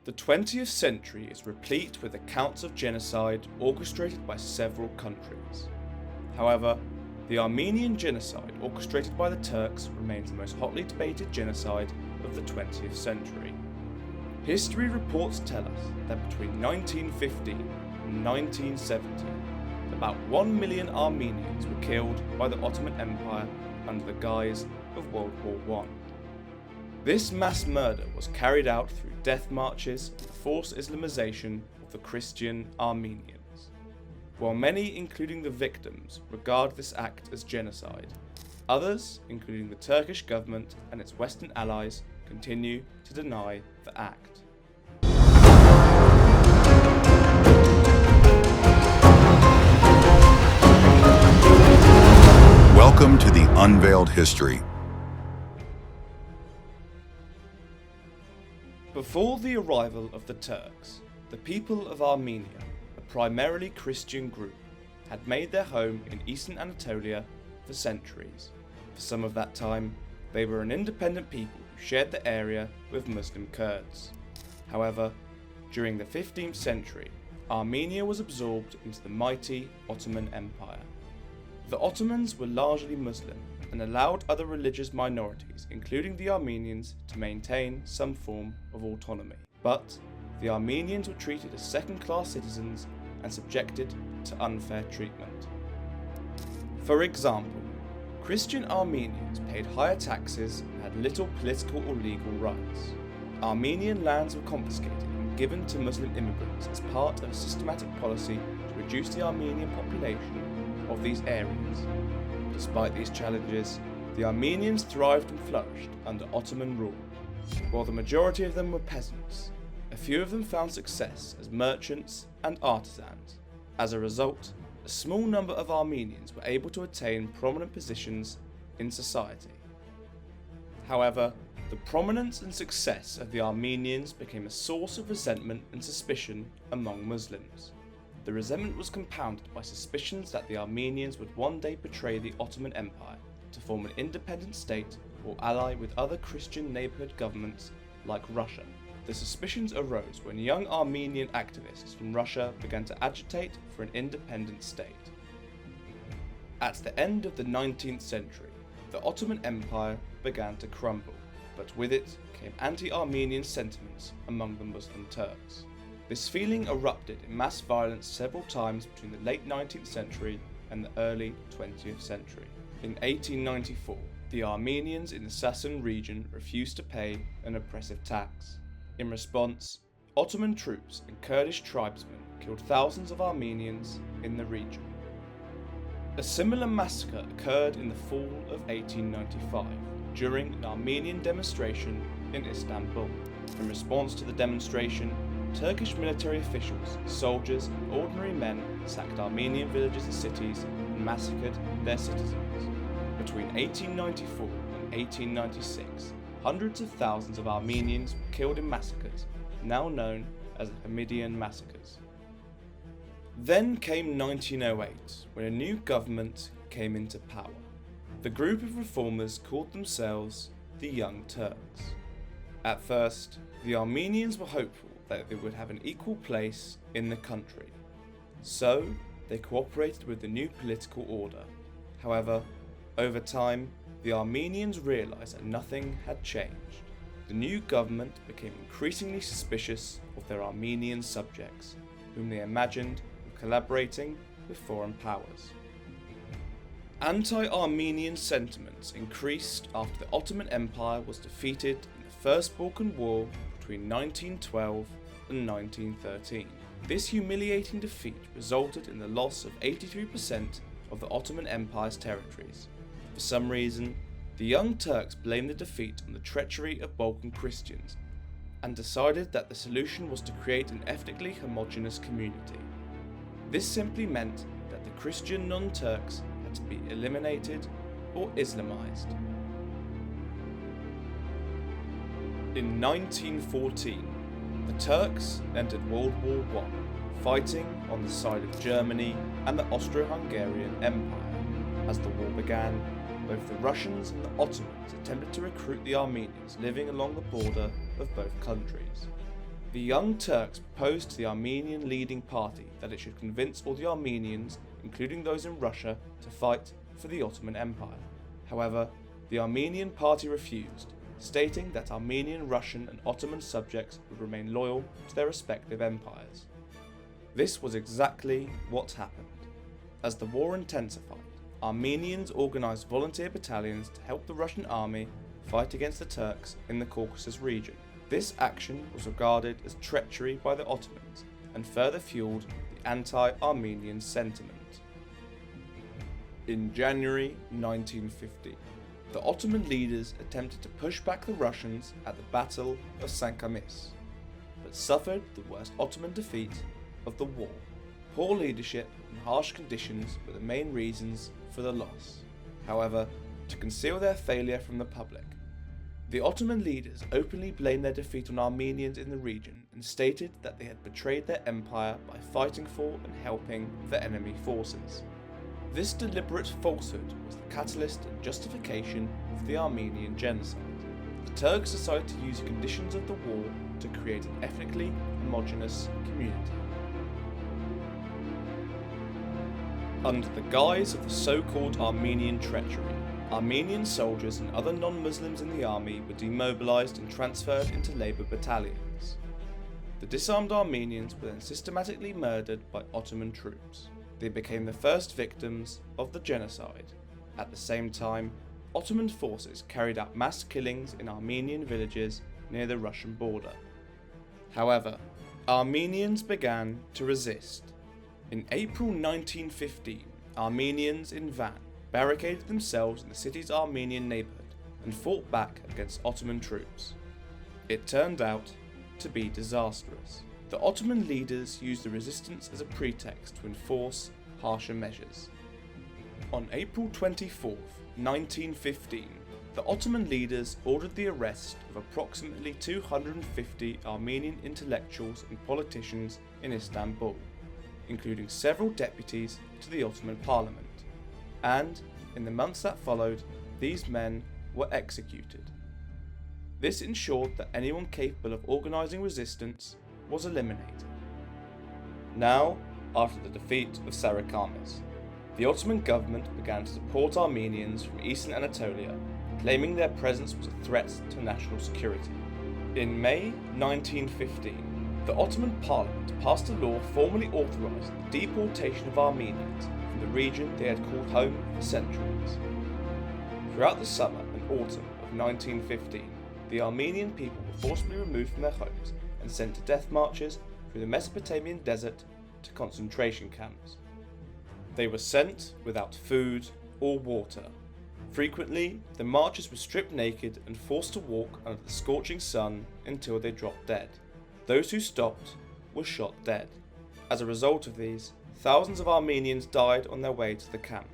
The 20th century is replete with accounts of genocide orchestrated by several countries. However, the Armenian Genocide orchestrated by the Turks remains the most hotly debated genocide of the 20th century. History reports tell us that between 1915 and 1970, about 1 million Armenians were killed by the Ottoman Empire under the guise of World War I. This mass murder was carried out through death marches and forced Islamization of the Christian Armenians. While many, including the victims, regard this act as genocide, others, including the Turkish government and its Western allies, continue to deny the act. Welcome to the Unveiled History. Before the arrival of the Turks, the people of Armenia, a primarily Christian group, had made their home in eastern Anatolia for centuries. For some of that time, they were an independent people who shared the area with Muslim Kurds. However, during the 15th century, Armenia was absorbed into the mighty Ottoman Empire. The Ottomans were largely Muslim and allowed other religious minorities, including the Armenians, to maintain some form of autonomy. But the Armenians were treated as second-class citizens and subjected to unfair treatment. For example, Christian Armenians paid higher taxes and had little political or legal rights. Armenian lands were confiscated and given to Muslim immigrants as part of a systematic policy to reduce the Armenian population of these areas. Despite these challenges, the Armenians thrived and flourished under Ottoman rule. While the majority of them were peasants, a few of them found success as merchants and artisans. As a result, a small number of Armenians were able to attain prominent positions in society. However, the prominence and success of the Armenians became a source of resentment and suspicion among Muslims. The resentment was compounded by suspicions that the Armenians would one day betray the Ottoman Empire to form an independent state or ally with other Christian neighbourhood governments like Russia. The suspicions arose when young Armenian activists from Russia began to agitate for an independent state. At the end of the 19th century, the Ottoman Empire began to crumble, but with it came anti-Armenian sentiments among the Muslim Turks. This feeling erupted in mass violence several times between the late 19th century and the early 20th century. In 1894, the Armenians in the Sasun region refused to pay an oppressive tax. In response, Ottoman troops and Kurdish tribesmen killed thousands of Armenians in the region. A similar massacre occurred in the fall of 1895 during an Armenian demonstration in Istanbul. In response to the demonstration, Turkish military officials, soldiers, and ordinary men sacked Armenian villages and cities and massacred their citizens. Between 1894 and 1896, hundreds of thousands of Armenians were killed in massacres, now known as the Hamidian massacres. Then came 1908, when a new government came into power. The group of reformers called themselves the Young Turks. At first, the Armenians were hopeful that they would have an equal place in the country. So, they cooperated with the new political order. However, over time, the Armenians realised that nothing had changed. The new government became increasingly suspicious of their Armenian subjects, whom they imagined were collaborating with foreign powers. Anti-Armenian sentiments increased after the Ottoman Empire was defeated in the First Balkan War between 1912 and 1913. This humiliating defeat resulted in the loss of 83% of the Ottoman Empire's territories. For some reason, the Young Turks blamed the defeat on the treachery of Balkan Christians and decided that the solution was to create an ethnically homogeneous community. This simply meant that the Christian non-Turks had to be eliminated or Islamized. In 1914, the Turks entered World War I, fighting on the side of Germany and the Austro-Hungarian Empire. As the war began, both the Russians and the Ottomans attempted to recruit the Armenians living along the border of both countries. The Young Turks proposed to the Armenian leading party that it should convince all the Armenians, including those in Russia, to fight for the Ottoman Empire. However, the Armenian party refused, stating that Armenian, Russian and Ottoman subjects would remain loyal to their respective empires. This was exactly what happened. As the war intensified, Armenians organised volunteer battalions to help the Russian army fight against the Turks in the Caucasus region. This action was regarded as treachery by the Ottomans and further fueled the anti-Armenian sentiment. In January 1950, the Ottoman leaders attempted to push back the Russians at the Battle of Sankamis, but suffered the worst Ottoman defeat of the war. Poor leadership and harsh conditions were the main reasons for the loss. However, to conceal their failure from the public, the Ottoman leaders openly blamed their defeat on Armenians in the region and stated that they had betrayed their empire by fighting for and helping the enemy forces. This deliberate falsehood was the catalyst and justification of the Armenian Genocide. The Turks decided to use the conditions of the war to create an ethnically homogeneous community. Under the guise of the so-called Armenian treachery, Armenian soldiers and other non-Muslims in the army were demobilised and transferred into labour battalions. The disarmed Armenians were then systematically murdered by Ottoman troops. They became the first victims of the genocide. At the same time, Ottoman forces carried out mass killings in Armenian villages near the Russian border. However, Armenians began to resist. In April 1915, Armenians in Van barricaded themselves in the city's Armenian neighbourhood and fought back against Ottoman troops. It turned out to be disastrous. The Ottoman leaders used the resistance as a pretext to enforce harsher measures. On April 24, 1915, the Ottoman leaders ordered the arrest of approximately 250 Armenian intellectuals and politicians in Istanbul, including several deputies to the Ottoman Parliament, and in the months that followed, these men were executed. This ensured that anyone capable of organising resistance was eliminated. Now, after the defeat of Sarıkamış, the Ottoman government began to support Armenians from eastern Anatolia, claiming their presence was a threat to national security. In May 1915, the Ottoman Parliament passed a law formally authorising the deportation of Armenians from the region they had called home for centuries. Throughout the summer and autumn of 1915, the Armenian people were forcibly removed from their homes and sent to death marches through the Mesopotamian desert to concentration camps. They were sent without food or water. Frequently, the marchers were stripped naked and forced to walk under the scorching sun until they dropped dead. Those who stopped were shot dead. As a result of these, thousands of Armenians died on their way to the camp.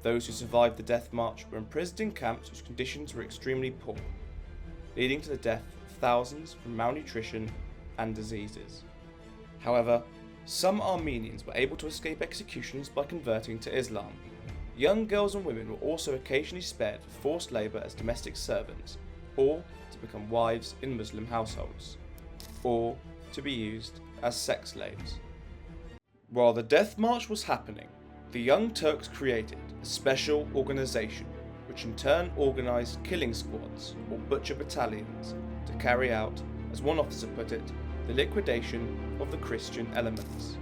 Those who survived the death march were imprisoned in camps whose conditions were extremely poor, leading to the death of thousands from malnutrition and diseases. However, some Armenians were able to escape executions by converting to Islam. Young girls and women were also occasionally spared for forced labour as domestic servants, or to become wives in Muslim households, or to be used as sex slaves. While the death march was happening, the Young Turks created a special organisation which in turn organised killing squads or butcher battalions to carry out, as one officer put it, the liquidation of the Christian elements.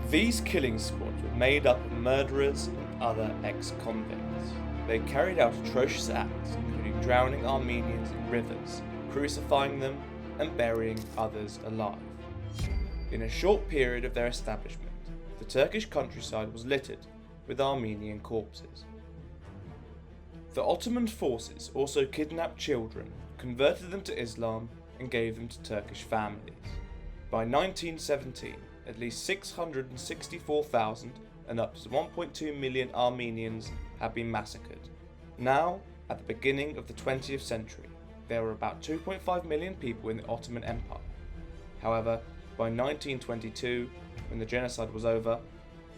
These killing squads were made up of murderers and other ex-convicts. They carried out atrocious acts, including drowning Armenians in rivers, crucifying them, and burying others alive. In a short period of their establishment, the Turkish countryside was littered with Armenian corpses. The Ottoman forces also kidnapped children, converted them to Islam, and gave them to Turkish families. By 1917, at least 664,000 and up to 1.2 million Armenians had been massacred. Now, at the beginning of the 20th century, there were about 2.5 million people in the Ottoman Empire. However, by 1922, when the genocide was over,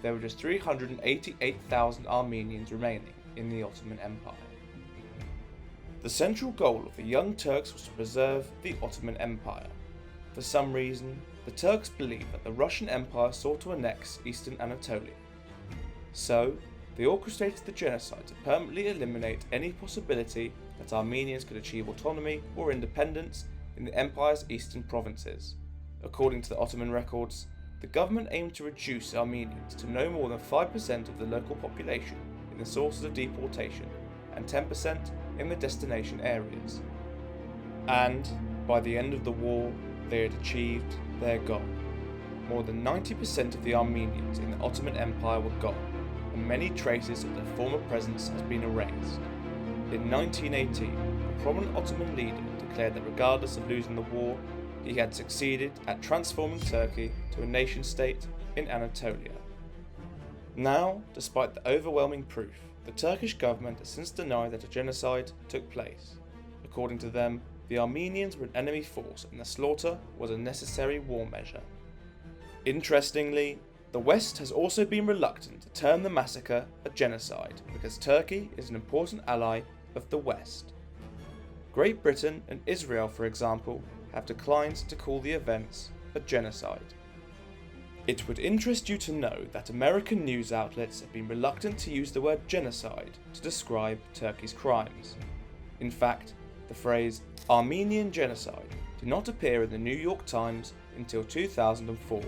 there were just 388,000 Armenians remaining in the Ottoman Empire. The central goal of the Young Turks was to preserve the Ottoman Empire. For some reason, the Turks believed that the Russian Empire sought to annex eastern Anatolia. So, they orchestrated the genocide to permanently eliminate any possibility that Armenians could achieve autonomy or independence in the empire's eastern provinces. According to the Ottoman records, the government aimed to reduce Armenians to no more than 5% of the local population in the sources of deportation and 10% in the destination areas. And, by the end of the war, they had achieved their goal. More than 90% of the Armenians in the Ottoman Empire were gone, and many traces of their former presence has been erased. In 1918, a prominent Ottoman leader declared that regardless of losing the war, he had succeeded at transforming Turkey to a nation-state in Anatolia. Now, despite the overwhelming proof, the Turkish government has since denied that a genocide took place. According to them, the Armenians were an enemy force and the slaughter was a necessary war measure. Interestingly, the West has also been reluctant to term the massacre a genocide because Turkey is an important ally of the West. Great Britain and Israel, for example, have declined to call the events a genocide. It would interest you to know that American news outlets have been reluctant to use the word genocide to describe Turkey's crimes. In fact, the phrase Armenian Genocide did not appear in the New York Times until 2004,